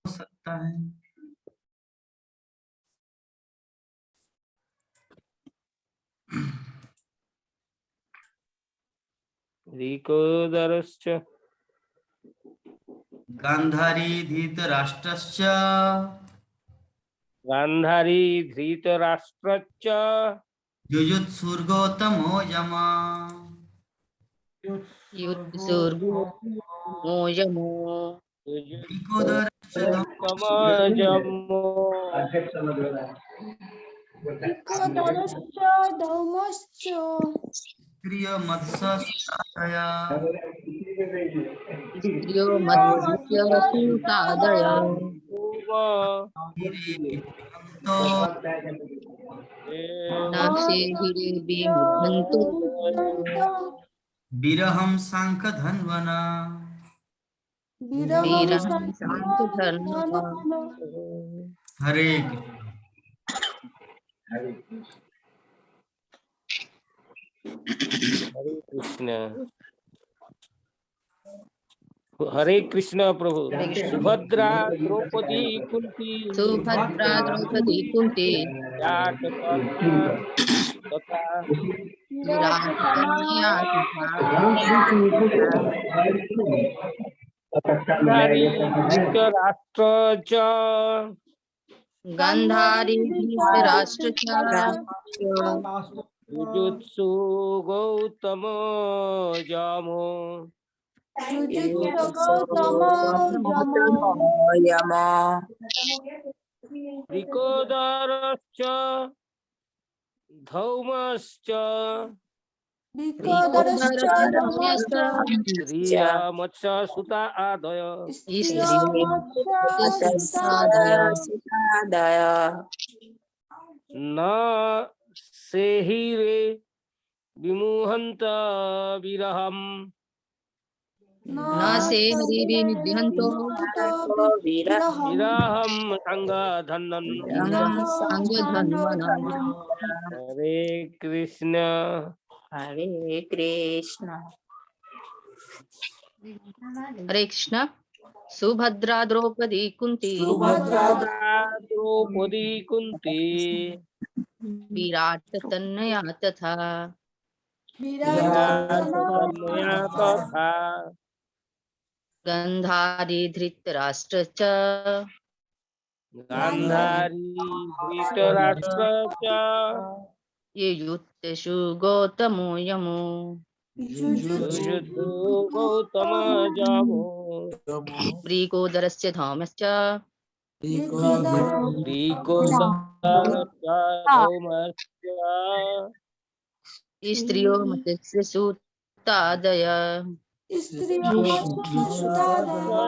सकता है। रिकोदरश्च गांधारी धृतराष्ट्रश्च गांधारी धृतराष्ट्रश्च युयुत्सुर्गोतमो यमा। युत्सुर्गो यमो वृकोदरश्च गौतमजमो विकोदरश्च धौमश्च स्त्रियमत्ससादया। स्त्रियो मत्स्य सुतादय हिरेभिहन्तो नासे हिरे विमुह्यन्तु विरहं शङ्खधन्वना। वीरं शान्तधर्मः। हरे कृष्ण। हरे कृष्ण प्रभु। सुभद्रा द्रौपदी कुंती सुभद्रा द्रौपदी कुन्ती तथा विराट कन्या गांधारी धृतराष्ट्र च गंधारी धृतराष्ट्र युजुत्सु गौतम जामो रिकोदरश्च धौमश्च स्त्रिया मत्स्य सुता आदय न सेहिरे विमुहंत विरहम न से हरि विमुह्यन्तो विरहम संगधनन। संगधन्वनं। हरे कृष्ण। हरे कृष्ण। हरे कृष्ण। सुभद्रा द्रौपदी कुंती द्रौपदी कुंती विराट तनया तथा विराटतनया तथा गंधारी धृतराष्ट्र च गांधारी धृतराष्ट्र च युयुत्सु गौतमो यमो युयुत्सु गौतम जामो व्रीकोदरस्य धौमश्च श्रीकोदरश्च धौमश्च स्त्रियो मत्स्य सुतादय सुतादया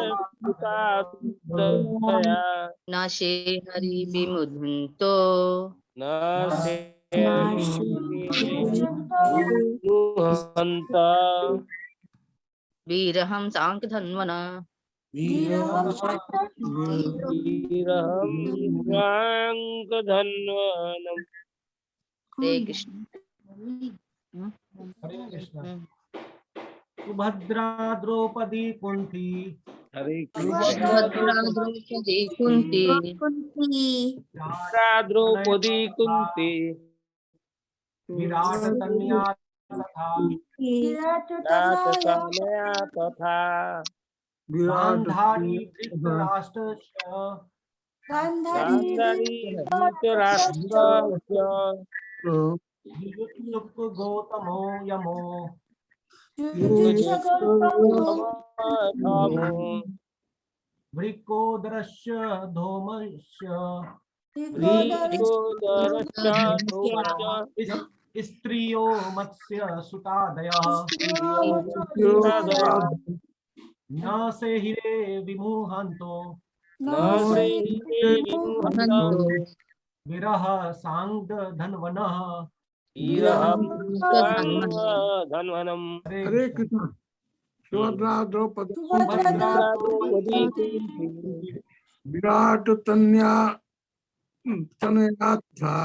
नाशे हरि विमुह्यन्तो न सेविमुहन्त वीरहं साङ्कधन्वना वीरहं स्वाङ्गधन्वनम्। हरे कृष्ण। हरे कृष्ण। सुभद्रा द्रौपदी कुंती हरे सुभद्रा द्रौपदी कुन्ती द्रौपदी कुंती विराट कन्या तथा विराटतनया तथा गांधारी धृतराष्ट्रश्च गांधारी धृतराष्ट्रश्च युयुत्सुक गौतमो यमो धामो वृकोदरश्च धौमश्च वृकोदरश्च धौमश्च स्त्रियो मत्स्य सुतादयः न से हिरे विमुहन्तो न सेहिमुहन्त विरह सांग धनवनः। विरहं स्वाङ्गधन्वनम्। हरे कृष्ण। सुभद्रा द्रौपदी द्रौपदी कुंती विराट तन्या तनया था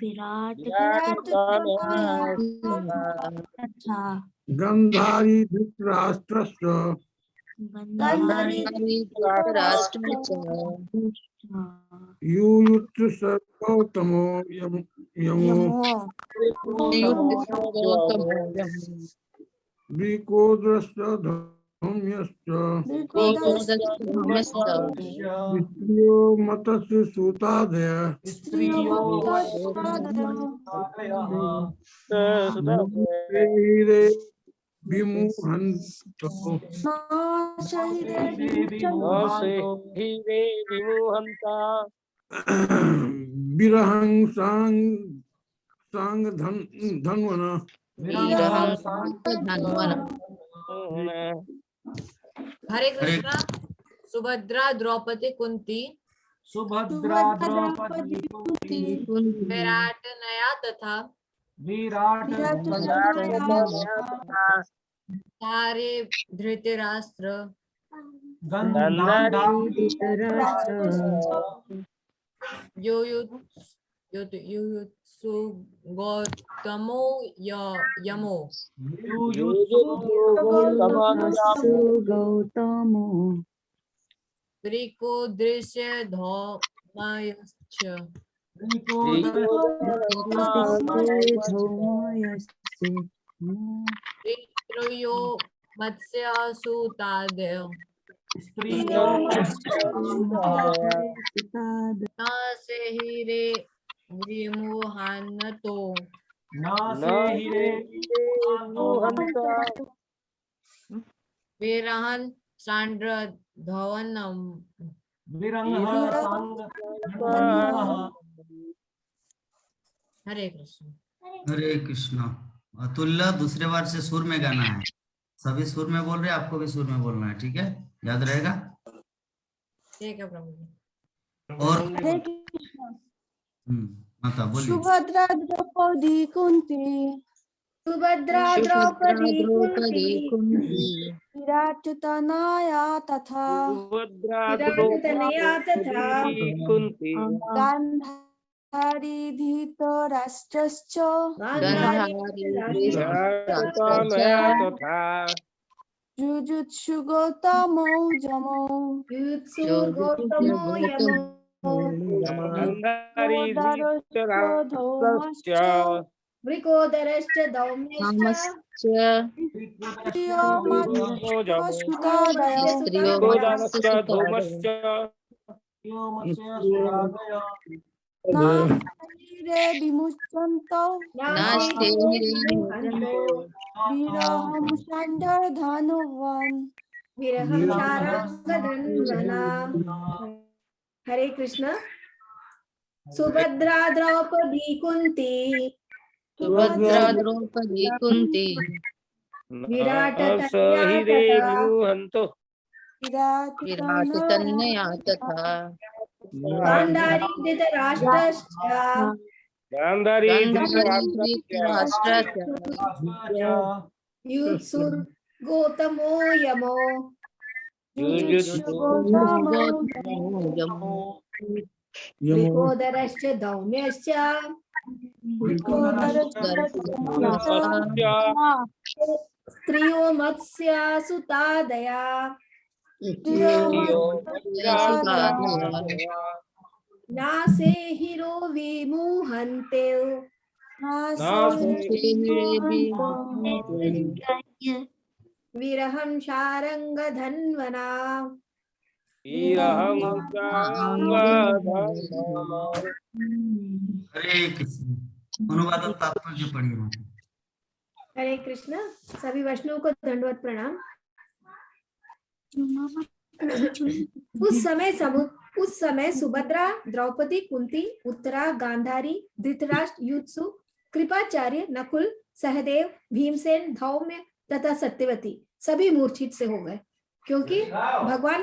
विराटतनया गंधारी धृतराष्ट्रस्य गांधारी धृतराष्ट्र च युयुत्सु सर्वोत्तमो यमो विकोद्रश्च धौम्यश्च स्त्रियो मतस्य सुतादय हीरे विमुहन्तो हीरे विमुहन्ता विरहं सांग धन्वना वीरहं साङ्गधन्वना हरे कृष्णा। सुभद्रा द्रौपदी कुंती सुभद्रा द्रौपदी कुंती विराट नया तथा विराट सारे धृतराष्ट्र गांधारी युयुत्सु गौतमो यमो गौतमो वृकोदृश्य धौमयश्च त्रयो मत्स्यासुतादय न से हीरे विमुहान्तो विरहन सांड्र धवनम हरे कृष्ण। हरे कृष्णा। अतुल्य दूसरे बार से सुर में गाना है, सभी सुर में बोल रहे हैं, आपको भी सुर में बोलना है, ठीक है, याद रहेगा। ठीक है प्रभु जी। और हरे कृष्ण। माता बोलिए। सुभद्रा द्रौपदी कुंती सुभद्रा द्रौपदी कुंती विराट तनया तथा कुंती गांधारी धृतराष्ट्रश्च युयुत्सु गौतमो यमो वृकोदरश्च धौम्यश्च विमुच्यन्तो विरहं सान्धर्धनुवन् हरे कृष्ण। सुभद्रा द्रौपदी कुंती विराट विराट तनया तथा गांधारी धृतराष्ट्रश्च युयुत्सु गौतमो यमो वृकोदरश्च धौम्यश्च स्त्रियो मत्स्यासुतादया नासे हिरो विमुहन्ते विरहं शारङ्गधन्वना हरे कृष्ण। अनुवाद और तात्पर्य पढ़िए माता। हरे कृष्ण। सभी वैष्णव को दंडवत प्रणाम। उस समय सुभद्रा द्रौपदी कुंती उत्तरा गांधारी धृतराष्ट्र युयुत्सु कृपाचार्य नकुल सहदेव भीमसेन धौम्य तथा सत्यवती सभी मूर्छित से हो गए, क्योंकि भगवान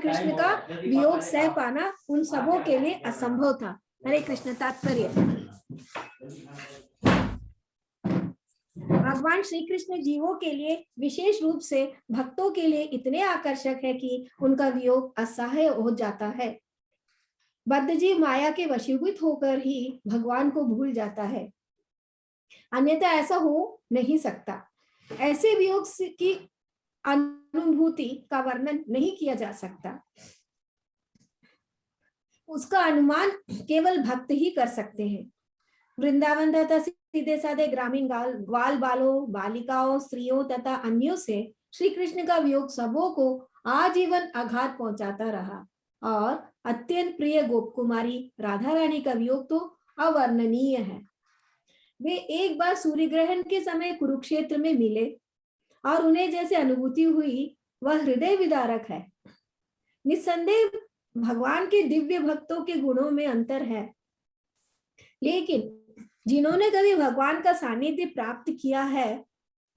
कृष्ण का वियोग सह पाना उन सबों के लिए असंभव था। हरे कृष्ण। तात्पर्य। भगवान श्री कृष्ण जीवों के लिए विशेष रूप से भक्तों के लिए इतने आकर्षक है कि उनका वियोग असह्य हो जाता है। बद्ध जीव माया के वशीभूत होकर ही भगवान को भूल जाता है, अन्यथा ऐसा हो नहीं सकता। ऐसे वियोग की अनुभूति का वर्णन नहीं किया जा सकता। उसका अनुमान केवल भक्त ही कर सकते हैं। वृंदावन तथा सीधे साधे ग्रामीण ग्वाल बालों, बालिकाओं, स्त्रियों तथा अन्यों से श्री कृष्ण का वियोग सबों को आजीवन आघात पहुंचाता रहा और अत्यंत प्रिय गोप कुमारी राधा रानी का वियोग तो अवर्णनीय है। वे एक बार सूर्य ग्रहण के समय कुरुक्षेत्र में मिले और उन्हें जैसे अनुभूति हुई वह हृदय विदारक है। निस्संदेह भगवान के दिव्य भक्तों के गुणों में अंतर है, लेकिन जिन्होंने कभी भगवान का सानिध्य प्राप्त किया है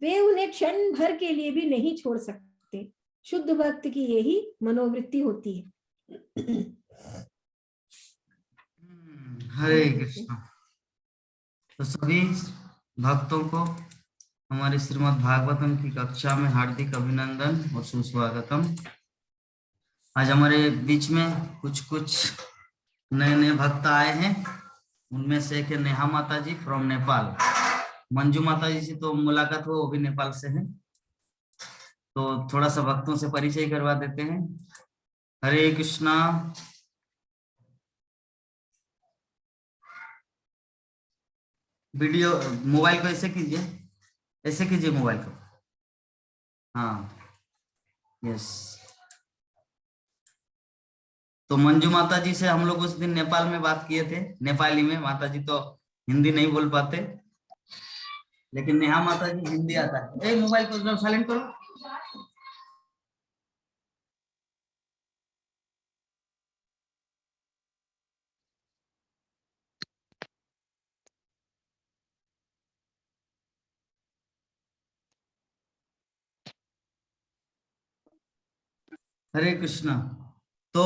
वे उन्हें क्षण भर के लिए भी नहीं छोड़ सकते। शुद्ध भक्त की यही मनोवृत्ति होती है। हरे कृष्ण। तो सभी भक्तों को हमारे श्रीमद् भागवतम की कक्षा में हार्दिक अभिनंदन और सुस्वागतम। आज हमारे बीच में कुछ नए नए भक्त आए हैं। उनमें से एक है नेहा माता जी फ्रॉम नेपाल। मंजू माता जी से तो मुलाकात हुआ, वो भी नेपाल से हैं। तो थोड़ा सा भक्तों से परिचय करवा देते हैं। हरे कृष्णा। वीडियो मोबाइल को ऐसे कीजिए, ऐसे कीजिए मोबाइल को। हाँ, यस। तो मंजू माता जी से हम लोग उस दिन नेपाल में बात किए थे, नेपाली में। माता जी तो हिंदी नहीं बोल पाते, लेकिन नेहा माता जी हिंदी आता है। ए मोबाइल को साइलेंट करो। हरे कृष्णा। तो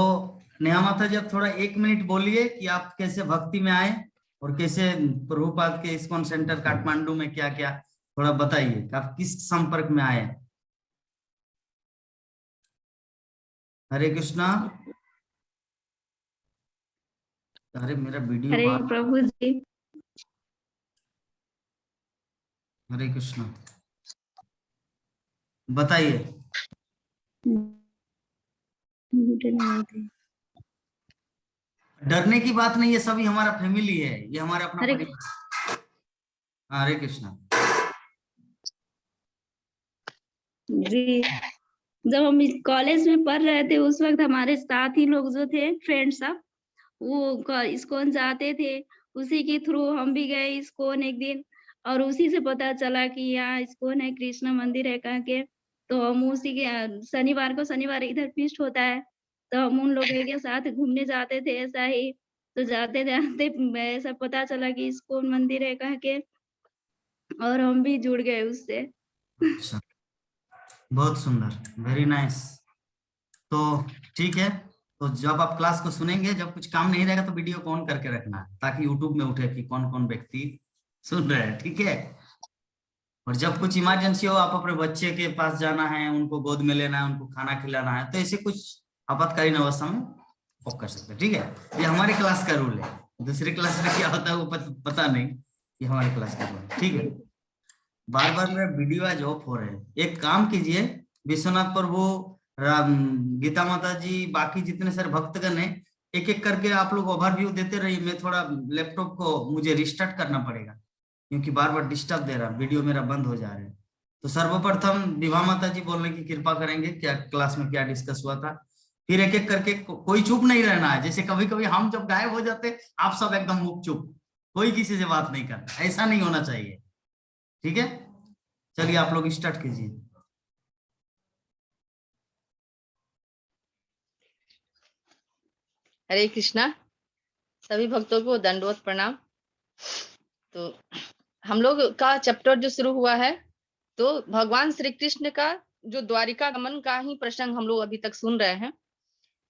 नेहा माता जी आप थोड़ा 1 मिनट बोलिए कि आप कैसे भक्ति में आए और कैसे प्रभुपाद के इस्कॉन सेंटर काठमांडू में क्या क्या, थोड़ा बताइए कि आप किस संपर्क में आए। हरे कृष्णा। अरे मेरा वीडियो। हरे प्रभु जी। हरे कृष्णा, बताइए। डरने की बात नहीं है, सभी हमारा फैमिली है, ये हमारा अपना परिवार। हरे कृष्णा जी। जब हम कॉलेज में पढ़ रहे थे उस वक्त हमारे साथी लोग जो थे, फ्रेंड सब, वो इस्कॉन जाते थे। उसी के थ्रू हम भी गए इस्कॉन एक दिन, और उसी से पता चला कि यहाँ इस्कॉन है, कृष्ण मंदिर है कह के। तो हम उसी के शनिवार इधर फीस्ट होता है, तो हम उन लोगों के साथ घूमने जाते थे ऐसा ही। तो जाते जाते ऐसा पता चला कि इस्कॉन मंदिर है कह के, और हम भी जुड़ गए उससे। अच्छा, बहुत सुंदर, वेरी नाइस। तो ठीक है, तो जब आप क्लास को सुनेंगे, जब कुछ काम नहीं रहेगा तो वीडियो को ऑन करके रखना, ताकि यूट्यूब में उठे कि कौन कौन व्यक्ति सुन रहे हैं, ठीक है। और जब कुछ इमरजेंसी हो, आप अपने बच्चे के पास जाना है, उनको गोद में लेना है, उनको खाना खिलाना है, तो ऐसे कुछ आपातकालीन अवस्था में ऑफ कर सकते हैं, ठीक है। ये हमारे क्लास का रूल है, दूसरे क्लास में क्या होता है वो पता नहीं, ये हमारे क्लास का रूल है, ठीक है। बार बार मेरा वीडियो आज ऑफ हो रहे हैं। एक काम कीजिए, विश्वनाथ प्रभु, गीता माता जी, बाकी जितने सारे भक्तगण हैं, एक एक करके आप लोग ओवरव्यू देते रहिए। मैं थोड़ा लैपटॉप को मुझे रिस्टार्ट करना पड़ेगा, क्योंकि बार बार डिस्टर्ब दे रहा, वीडियो मेरा बंद हो जा रहा है। तो सर्वप्रथम विभा माता जी बोलने की कृपा करेंगे, क्या क्लास में क्या डिस्कस हुआ था। फिर एक एक करके, कोई चुप नहीं रहना है। जैसे कभी कभी हम जब गायब हो जाते, आप सब एकदम मुख चुप, कोई किसी से बात नहीं करता, ऐसा नहीं होना चाहिए, ठीक है। चलिए आप लोग स्टार्ट कीजिए। हरे कृष्णा। सभी भक्तों को दंडवत प्रणाम। तो हम लोग का चैप्टर जो शुरू हुआ है, तो भगवान श्री कृष्ण का जो द्वारिका गमन का ही प्रसंग हम लोग अभी तक सुन रहे हैं।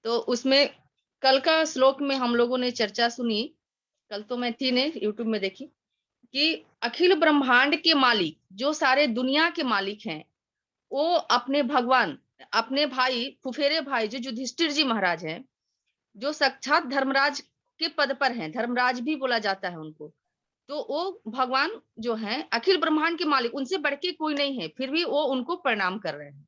तो उसमें कल का श्लोक में हम लोगों ने चर्चा सुनी, कल तो मैं थी नहीं, यूट्यूब में देखी, कि अखिल ब्रह्मांड के मालिक, जो सारे दुनिया के मालिक हैं, वो अपने भगवान, अपने भाई, फुफेरे भाई जो युधिष्ठिर जी महाराज हैं, जो साक्षात धर्मराज के पद पर हैं, धर्मराज भी बोला जाता है उनको। तो वो भगवान जो हैं, अखिल ब्रह्मांड के मालिक, उनसे बढ़ के कोई नहीं है, फिर भी वो उनको प्रणाम कर रहे हैं।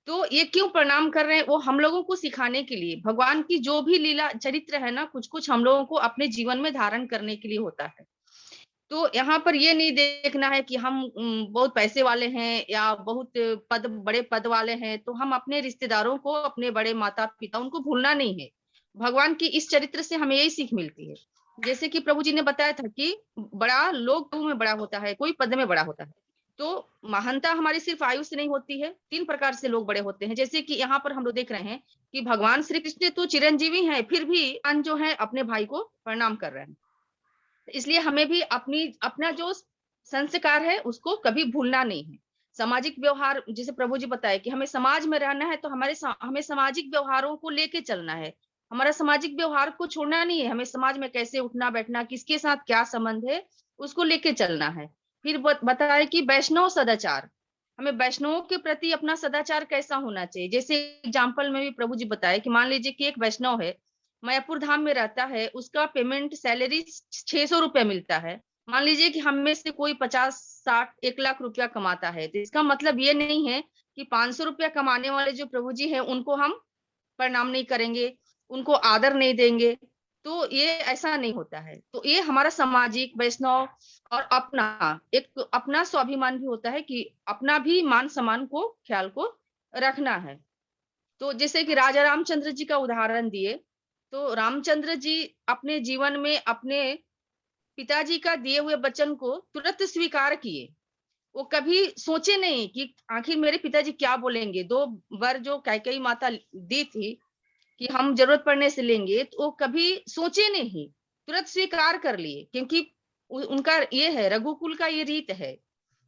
तो ये क्यों प्रणाम कर रहे हैं? वो हम लोगों को सिखाने के लिए, भगवान की जो भी लीला चरित्र है ना, कुछ कुछ हम लोगों को अपने जीवन में धारण करने के लिए होता है। तो यहाँ पर ये नहीं देखना है कि हम बहुत पैसे वाले हैं या बहुत बड़े पद वाले हैं, तो हम अपने रिश्तेदारों को, अपने बड़े माता पिता, उनको भूलना नहीं है। भगवान की इस चरित्र से हमें यही सीख मिलती है। जैसे कि प्रभु जी ने बताया था कि बड़ा लोग में बड़ा होता है, कोई पद में बड़ा होता है। तो महानता हमारी सिर्फ आयु से नहीं होती है, 3 प्रकार से लोग बड़े होते हैं। जैसे कि यहाँ पर हम लोग देख रहे हैं कि भगवान श्री कृष्ण तो चिरंजीवी हैं, फिर भी जो है अपने भाई को प्रणाम कर रहे हैं। इसलिए हमें भी अपना जो संस्कार है उसको कभी भूलना नहीं है। सामाजिक व्यवहार, जैसे प्रभु जी बताए कि हमें समाज में रहना है, तो हमें सामाजिक व्यवहारों को लेके चलना है। हमारा सामाजिक व्यवहार को छोड़ना नहीं है। हमें समाज में कैसे उठना बैठना, किसके साथ क्या संबंध है, उसको लेके चलना है। फिर बताए कि वैष्णव सदाचार, हमें वैष्णवों के प्रति अपना सदाचार कैसा होना चाहिए। जैसे एग्जाम्पल में भी प्रभु जी बताए कि मान लीजिए कि एक वैष्णव है, मायापुर धाम में रहता है, उसका पेमेंट सैलरी 600 रुपया मिलता है। मान लीजिए कि हम में से कोई 50, 60, 1 लाख रुपया कमाता है, तो इसका मतलब ये नहीं है कि 500 रुपया कमाने वाले जो प्रभु जी हैं उनको हम प्रणाम नहीं करेंगे, उनको आदर नहीं देंगे। तो ये ऐसा नहीं होता है। तो ये हमारा सामाजिक, वैष्णव और अपना स्वाभिमान भी होता है कि अपना भी मान सम्मान को, ख्याल को रखना है। तो जैसे कि राजा रामचंद्र जी का उदाहरण दिए, तो रामचंद्र जी अपने जीवन में अपने पिताजी का दिए हुए वचन को तुरंत स्वीकार किए। वो कभी सोचे नहीं कि आखिर मेरे पिताजी क्या बोलेंगे। 2 वर जो कैकेयी माता दी थी कि हम जरूरत पड़ने से लेंगे, तो वो कभी सोचे नहीं, तुरंत स्वीकार कर लिए। क्योंकि उनका ये है, रघुकुल का ये रीत है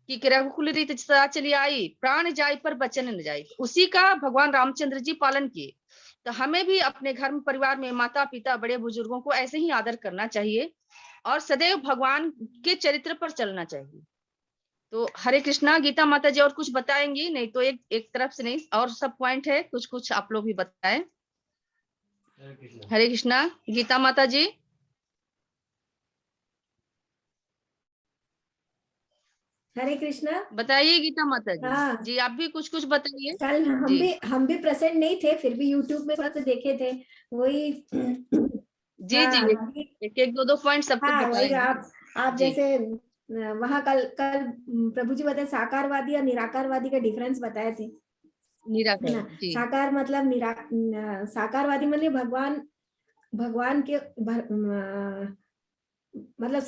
कि रघुकुल रीत सदा चली आई, प्राण जाय पर वचन न जाय। उसी का भगवान रामचंद्र जी पालन किए। तो हमें भी अपने घर परिवार में माता पिता, बड़े बुजुर्गों को ऐसे ही आदर करना चाहिए और सदैव भगवान के चरित्र पर चलना चाहिए। तो हरे कृष्णा। गीता माता जी और कुछ बताएंगी? नहीं तो एक तरफ से नहीं, और सब पॉइंट है, कुछ कुछ आप लोग भी बताएं। हरे कृष्णा। गीता माता जी। हरे कृष्णा। बताइए गीता माता जी। हाँ। जी आप भी कुछ कुछ बताइए। कल हम भी प्रेजेंट नहीं थे, फिर भी यूट्यूब में थोड़ा सा देखे थे वही। जी हाँ, जी, एक दो पॉइंट सबको हाँ, वही बताएंगे। आप जैसे वहाँ कल प्रभु जी बताए साकारवादी और निराकारवादी का डिफरेंस बताए थे, है ना। साकार मतलब साकारवादी मतलब भगवान के मतलब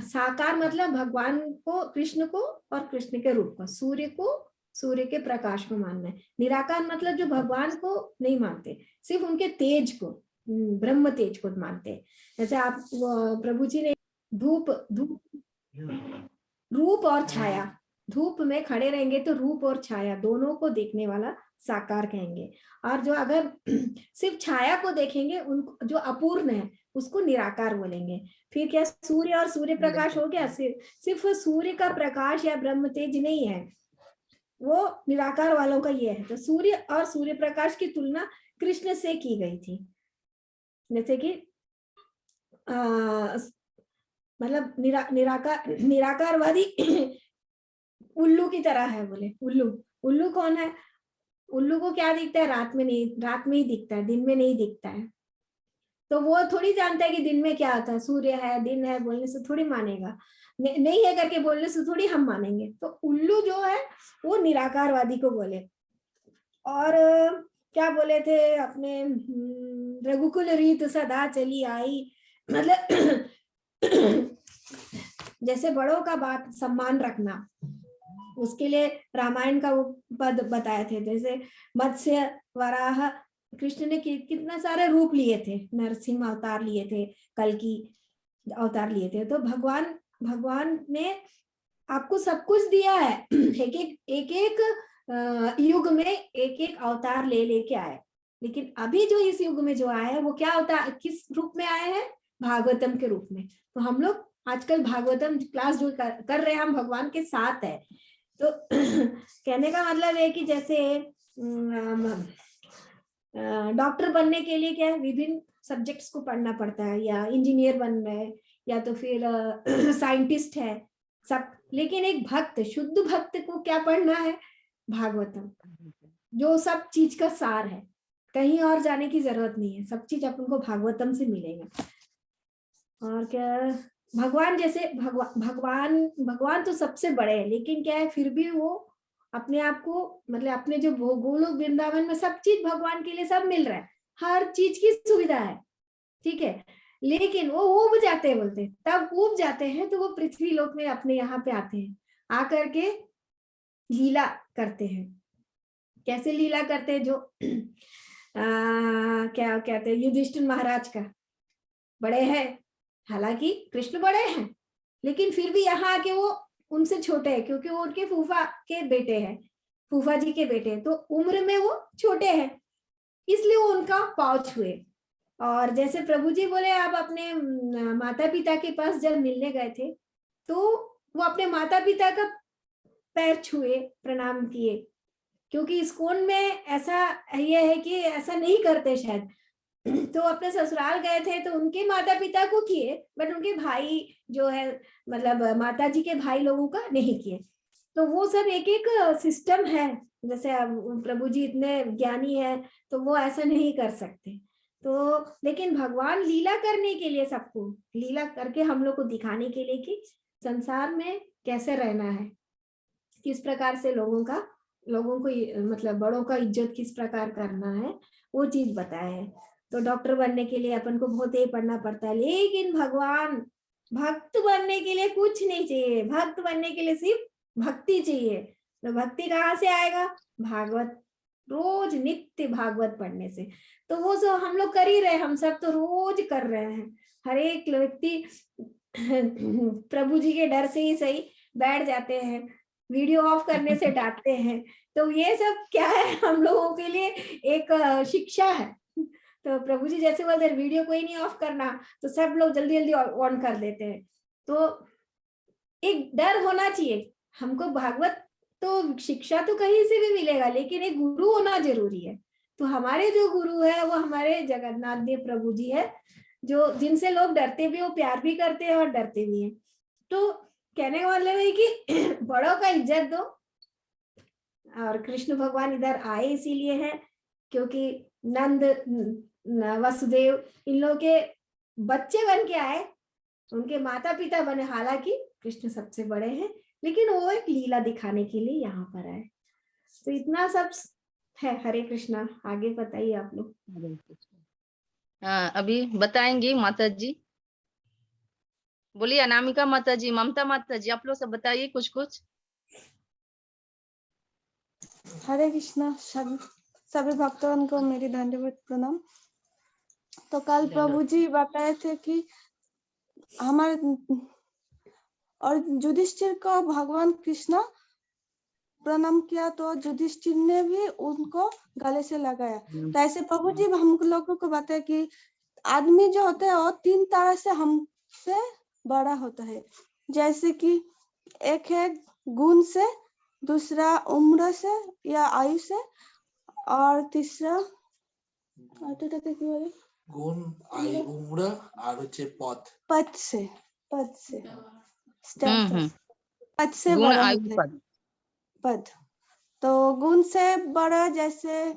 साकार मतलब भगवान को, कृष्ण को और कृष्ण के रूप को, सूर्य को, सूर्य के प्रकाश को मानना है। निराकार मतलब जो भगवान को नहीं मानते, सिर्फ उनके तेज को, ब्रह्म तेज को मानते हैं। जैसे आप प्रभु जी ने रूप और छाया, धूप में खड़े रहेंगे तो रूप और छाया दोनों को देखने वाला साकार कहेंगे। और जो अगर सिर्फ छाया को देखेंगे, उनको जो अपूर्ण है उसको निराकार बोलेंगे। फिर क्या सूर्य और सूर्य प्रकाश हो गया, सिर्फ सूर्य का प्रकाश या ब्रह्म तेज नहीं है, वो निराकार वालों का ये है। तो सूर्य और सूर्य प्रकाश की तुलना कृष्ण से की गई थी। जैसे कि मतलब निराकारवादी उल्लू की तरह है, बोले उल्लू कौन है? उल्लू को क्या दिखता है? रात में ही दिखता है, दिन में नहीं दिखता है। तो वो थोड़ी जानता है कि दिन में क्या आता है, सूर्य है, दिन है बोलने से थोड़ी मानेगा, नहीं है करके बोलने से थोड़ी हम मानेंगे। तो उल्लू जो है वो निराकारवादी को बोले। और क्या बोले थे अपने, रघुकुल रीत सदा चली आई, मतलब जैसे बड़ों का बात सम्मान रखना, उसके लिए रामायण का वो पद बताए थे। जैसे मत्स्य, वराह, कृष्ण ने कितना सारे रूप लिए थे, नरसिंह अवतार लिए थे, कल्कि अवतार लिए थे। तो भगवान ने आपको सब कुछ दिया है, एक एक युग में एक एक अवतार लेके आए। लेकिन अभी जो इस युग में जो आया है वो क्या अवतार, किस रूप में आए हैं? भागवतम के रूप में। तो हम लोग आजकल भागवतम क्लास जो कर रहे हैं, हम भगवान के साथ है। तो कहने का मतलब है कि जैसे डॉक्टर बनने के लिए क्या है, विभिन्न सब्जेक्ट्स को पढ़ना पड़ता है, या इंजीनियर बन रहे हैं, या तो फिर साइंटिस्ट है सब। लेकिन एक भक्त, शुद्ध भक्त को क्या पढ़ना है? भागवतम। जो सब चीज का सार है, कहीं और जाने की जरूरत नहीं है, सब चीज अपन को भागवतम से मिलेगा। और क्या, भगवान जैसे भगवान तो सबसे बड़े हैं, लेकिन क्या है फिर भी वो अपने आप को, मतलब अपने जो गोलोक वृंदावन में सब चीज भगवान के लिए सब मिल रहा है, हर चीज की सुविधा है, ठीक है, लेकिन वो ऊब जाते हैं, बोलते हैं तब ऊब जाते हैं, तो वो पृथ्वी लोक में अपने यहाँ पे आते हैं, आकर के लीला करते हैं। कैसे लीला करते हैं, जो क्या कहते हैं, युधिष्ठिर महाराज का बड़े हैं, हालांकि कृष्ण बड़े हैं, लेकिन फिर भी यहाँ आके वो उनसे छोटे हैं, क्योंकि वो उनके फूफा के बेटे हैं, फूफा जी के बेटे हैं, तो उम्र में वो छोटे हैं, इसलिए वो उनका पाँव छुए। और जैसे प्रभु जी बोले, आप अपने माता पिता के पास जब मिलने गए थे, तो वो अपने माता पिता का पैर छुए, प्रणाम किए, क्योंकि इस्कॉन में ऐसा ये है कि ऐसा नहीं करते शायद, तो अपने ससुराल गए थे तो उनके माता पिता को किए, बट उनके भाई जो है, मतलब माता जी के भाई लोगों का नहीं किए। तो वो सब एक एक सिस्टम है, जैसे प्रभु जी इतने ज्ञानी है तो वो ऐसा नहीं कर सकते। तो लेकिन भगवान लीला करने के लिए, सबको लीला करके हम लोग को दिखाने के लिए कि संसार में कैसे रहना है, किस प्रकार से लोगों को मतलब बड़ों का इज्जत किस प्रकार करना है, वो चीज बताया है। तो डॉक्टर बनने के लिए अपन को बहुत ही पढ़ना पड़ता है, लेकिन भगवान भक्त बनने के लिए कुछ नहीं चाहिए, भक्त बनने के लिए सिर्फ भक्ति चाहिए। तो भक्ति कहाँ से आएगा, भागवत, रोज नित्य भागवत पढ़ने से। तो वो जो हम लोग कर ही रहे, हम सब तो रोज कर रहे हैं, हर एक व्यक्ति प्रभु जी के डर से ही सही बैठ जाते हैं, वीडियो ऑफ करने से डांटते हैं। तो ये सब क्या है, हम लोगों के लिए एक शिक्षा है। तो प्रभु जी जैसे बोलते हैं वीडियो कोई नहीं ऑफ करना, तो सब लोग जल्दी जल्दी ऑन कर देते हैं। तो एक डर होना चाहिए हमको, भागवत तो शिक्षा तो कहीं से भी मिलेगा, लेकिन एक गुरु होना जरूरी है। तो हमारे जो गुरु है वो हमारे जगन्नाथ देव प्रभु जी है, जो जिनसे लोग डरते भी, वो प्यार भी करते हैं और डरते भी हैं। तो कहने का मतलब है कि बड़ों का इज्जत दो। और कृष्ण भगवान इधर आए इसीलिए है क्योंकि नंद वसुदेव इन लोग के बच्चे बन के आए, उनके माता पिता बने, हालांकि कृष्ण सबसे बड़े हैं, लेकिन वो एक लीला दिखाने के लिए यहाँ पर आए। तो इतना सब है। हरे कृष्णा, आगे बताइए आप लोग। हाँ, अभी बताएंगी माता जी। बोलिए अनामिका माता जी, ममता माता जी, आप लोग सब बताइए कुछ कुछ। हरे कृष्णा, सभी भक्तों को मेरी दंडवत प्रणाम। तो कल प्रभु जी बताए थे कि हमारे और युधिष्ठिर को भगवान कृष्ण प्रणाम किया, तो युधिष्ठिर ने भी उनको गले से लगाया। तो ऐसे प्रभु जी हम लोगों को बताया कि आदमी जो होता है वो 3 तरह से हमसे बड़ा होता है, जैसे कि एक है गुण से, दूसरा उम्र से या आयु से, और तीसरा गुण, आयु, उम्र और पद से पद से गुण, बड़ा आयु, होता है पद। तो गुण से बड़ा, जैसे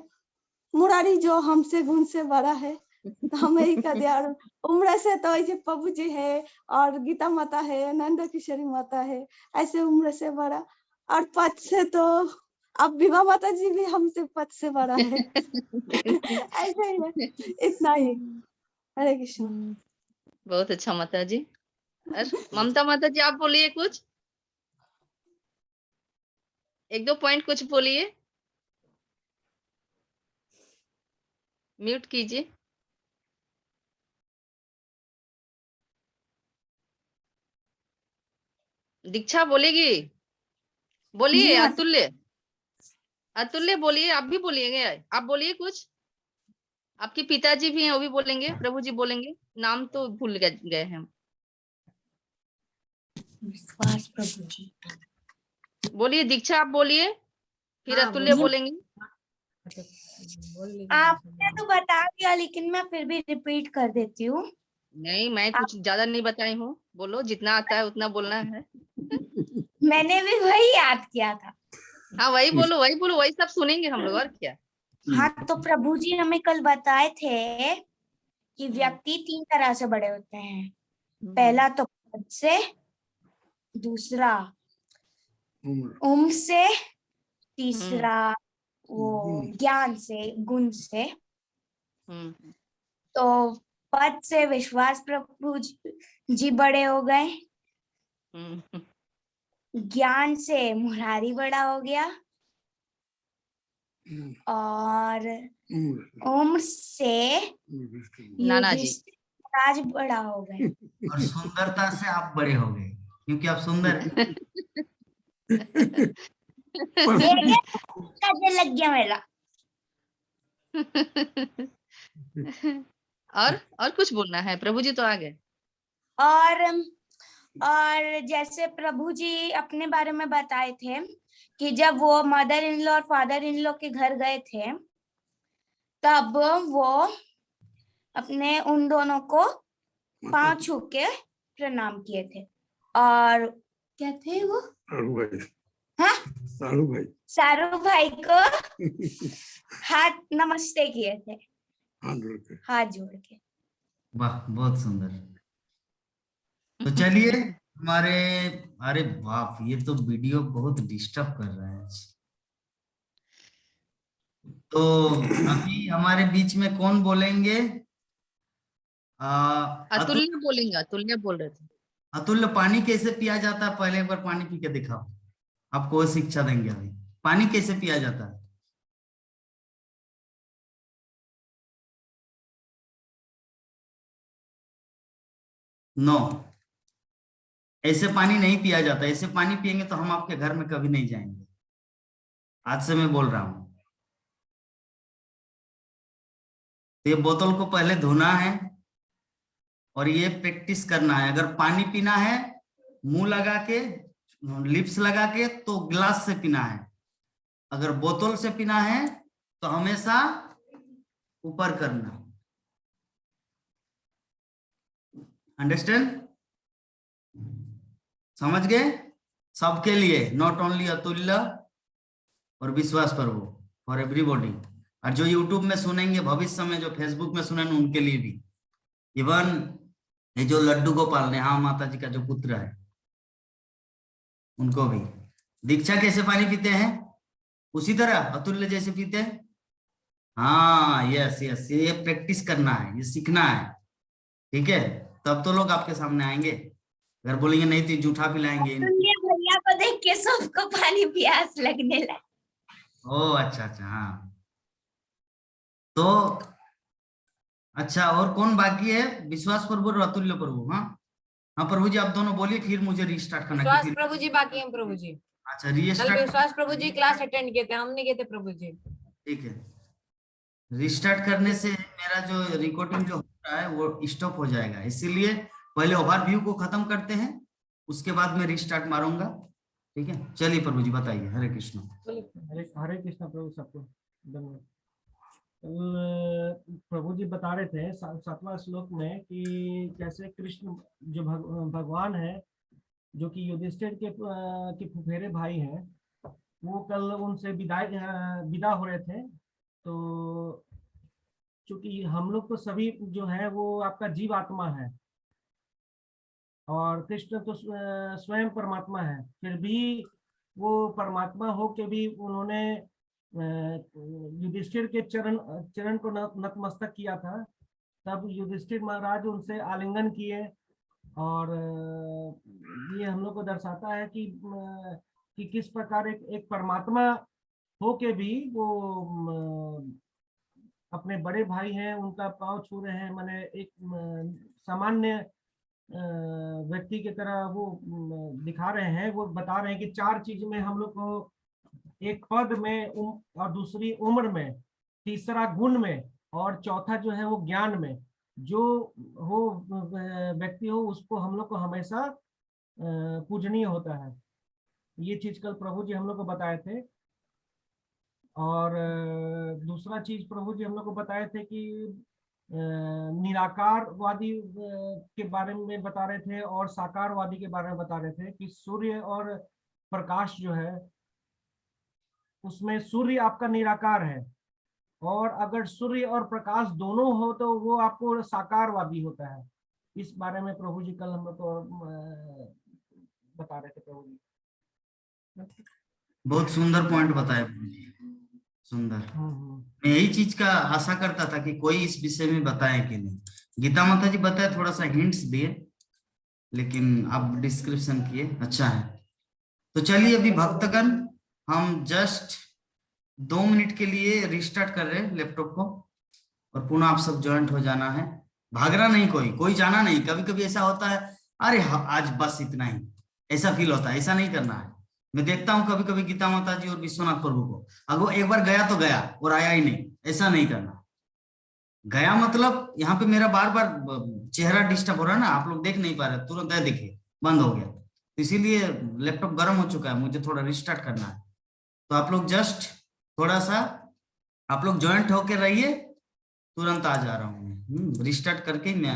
मुरारी जो हमसे गुण से बड़ा है, तो हम यही कहते हैं। और उम्र से तो ऐसे प्रभु जी है, और गीता माता है, नंद किशोरी माता है, ऐसे उम्र से बड़ा। और पद से तो अब विवाह माता जी भी हमसे पद से बड़ा है। ऐसे ही है, इतना ही। हरे कृष्ण। बहुत अच्छा माता जी। ममता माता जी, आप बोलिए कुछ, 1-2 पॉइंट कुछ बोलिए, म्यूट कीजिए। दीक्षा बोलेगी, बोलिए। अतुल्य बोलिए, आप भी बोलिएगे, आप बोलिए कुछ। आपके पिताजी भी हैं, वो भी बोलेंगे, प्रभु जी बोलेंगे, नाम तो भूल गए हैं। विश्वास प्रभु जी बोलिए दीक्षा, आप बोलिए, फिर अतुल्य बोलेंगे। आपने तो बता दिया, लेकिन मैं फिर भी रिपीट कर देती हूँ। नहीं, मैं कुछ ज्यादा नहीं बताई हूँ, बोलो जितना आता है उतना बोलना है। मैंने भी वही याद किया था। हाँ वही बोलो वही सब सुनेंगे हम लोग और क्या। हाँ तो प्रभु जी हमें कल बताए थे कि व्यक्ति 3 तरह से बड़े होते हैं। पहला तो पद से, दूसरा उम्र से, तीसरा वो ज्ञान से, गुण से। तो पद से विश्वास प्रभु जी बड़े हो गए, ज्ञान से मुरारी बड़ा हो गया, और उम्र से नाना जी राज बड़ा हो गए, और सुंदरता से आप बड़े हो गए क्योंकि आप सुंदर हैं। लग गया मेरा। और कुछ बोलना है? प्रभु जी तो आ गए। और जैसे प्रभु जी अपने बारे में बताए थे कि जब वो मदर इन लॉ और फादर इन लॉ के घर गए थे तब वो अपने उन दोनों को पांव छू के प्रणाम किए थे। और क्या थे वो? हाँ? सारू भाई को हाथ नमस्ते किए थे, हाथ जोड़ के। वाह बहुत सुंदर। तो चलिए हमारे, अरे बाप ये तो वीडियो बहुत डिस्टर्ब कर रहा है। तो अभी हमारे बीच में कौन बोलेंगे? अतुल्य बोलेंगे, अतुल्य बोल रहे थे। अतुल्य पानी कैसे पिया जाता है? पहले एक बार पानी पी के दिखाओ, आपको वो शिक्षा देंगे अभी। पानी कैसे पिया जाता है? नो, ऐसे पानी नहीं पिया जाता। ऐसे पानी पिएंगे तो हम आपके घर में कभी नहीं जाएंगे। आज से मैं बोल रहा हूं। तो ये बोतल को पहले धोना है और ये प्रैक्टिस करना है। अगर पानी पीना है मुंह लगा के, लिप्स लगा के, तो ग्लास से पीना है। अगर बोतल से पीना है तो हमेशा ऊपर करना। अंडरस्टैंड? समझ गए? सबके लिए, नॉट ओनली अतुल्य और विश्वास प्रभु, फॉर एवरीबॉडी। और जो यूट्यूब में सुनेंगे, भविष्य में जो फेसबुक में सुनेंगे, उनके लिए भी। इवन ये जो लड्डू गोपाल ने, हाँ माता जी का जो पुत्र है, उनको भी। दीक्षा कैसे पानी पीते हैं? उसी तरह अतुल्य जैसे पीते हैं। हाँ यस यस, ये प्रैक्टिस करना है, ये सीखना है। ठीक है, तब तो लोग आपके सामने आएंगे। अगर बोलेंगे नहीं तो जूठा पिलाएंगे। भैया को देख के सबको पानी प्यास लगने लगा। ओ अच्छा अच्छा, हाँ। तो अच्छा, और कौन बाकी है? विश्वास प्रभु और अतुल्य प्रभु। हाँ हाँ प्रभु जी, आप दोनों बोलिए, फिर मुझे रीस्टार्ट करना। विश्वास प्रभु जी बाकी हैं प्रभु जी। अच्छा कल रीस्टार्ट। विश्वास प्रभु जी क्लास अटेंड किए थे, हम नहीं किए थे प्रभु जी। ठीक है, रिस्टार्ट करने से मेरा जो रिकॉर्डिंग जो होता है वो स्टॉप हो जाएगा, इसीलिए पहले ओवरव्यू को खत्म करते हैं, उसके बाद मैं रिस्टार्ट मारूंगा। ठीक है, चलिए प्रभु जी बताइए। हरे कृष्ण। हरे कृष्ण प्रभु सबको धन्यवाद। प्रभु जी बता रहे थे 7वां श्लोक में कि कैसे कृष्ण जो भगवान है, जो कि युधिष्ठिर के फुफेरे भाई हैं, वो कल उनसे विदा हो रहे थे। तो चूंकि हम लोग तो सभी जो है वो आपका जीव आत्मा है और कृष्ण तो स्वयं परमात्मा है, फिर भी वो परमात्मा हो के भी उन्होंने युधिष्ठिर के चरण को नतमस्तक किया था। तब युधिष्ठिर महाराज उनसे आलिंगन किए और ये हम लोग को दर्शाता है कि किस प्रकार एक परमात्मा हो के भी वो अपने बड़े भाई हैं उनका पांव छू रहे हैं। माने एक सामान्य व्यक्ति की तरह वो दिखा रहे हैं। वो बता रहे हैं कि 4 चीज में हम लोग को, एक पद में और दूसरी उम्र में, तीसरा गुण में और चौथा जो है वो ज्ञान में, जो हो व्यक्ति हो उसको हम लोग को हमेशा पूजनीय होता है। ये चीज कल प्रभु जी हम लोग को बताए थे। और दूसरा चीज प्रभु जी हम लोग को बताए थे कि निराकारवादी के बारे में बता रहे थे और साकारवादी के बारे में बता रहे थे कि सूर्य और प्रकाश जो है उसमें सूर्य आपका निराकार है, और अगर सूर्य और प्रकाश दोनों हो तो वो आपको साकारवादी होता है। इस बारे में प्रभु जी कल हम लोग को बता रहे थे प्रभु जी। बहुत सुंदर पॉइंट बताए प्रभु जी, सुंदर। मैं यही चीज का आशा करता था कि कोई इस विषय में बताए कि नहीं। गीता माता जी बताए, थोड़ा सा हिंट्स दिए, लेकिन आप डिस्क्रिप्शन किए, अच्छा है। तो चलिए अभी भक्तगण हम जस्ट 2 मिनट के लिए रिस्टार्ट कर रहे हैं लैपटॉप को, और पुनः आप सब ज्वाइंट हो जाना है। भागना नहीं, कोई जाना नहीं। कभी कभी ऐसा होता है, अरे आज बस इतना ही, ऐसा फील होता है। ऐसा नहीं करना है। मैं देखता हूँ कभी कभी गीता माता जी और विश्वनाथ प्रभु को, अगर वो एक बार गया तो गया और आया ही नहीं, ऐसा नहीं करना। गया मतलब यहाँ पे मेरा बार बार चेहरा डिस्टर्ब हो रहा है ना, आप लोग देख नहीं पा रहे, तुरंत है देखिए बंद हो गया, तो इसीलिए लैपटॉप गर्म हो चुका है, मुझे थोड़ा रिस्टार्ट करना है। तो आप लोग जस्ट थोड़ा सा आप लोग ज्वाइंट होकर रहिए, तुरंत आ जा रहा हूँ। रिस्टार्ट करके मैं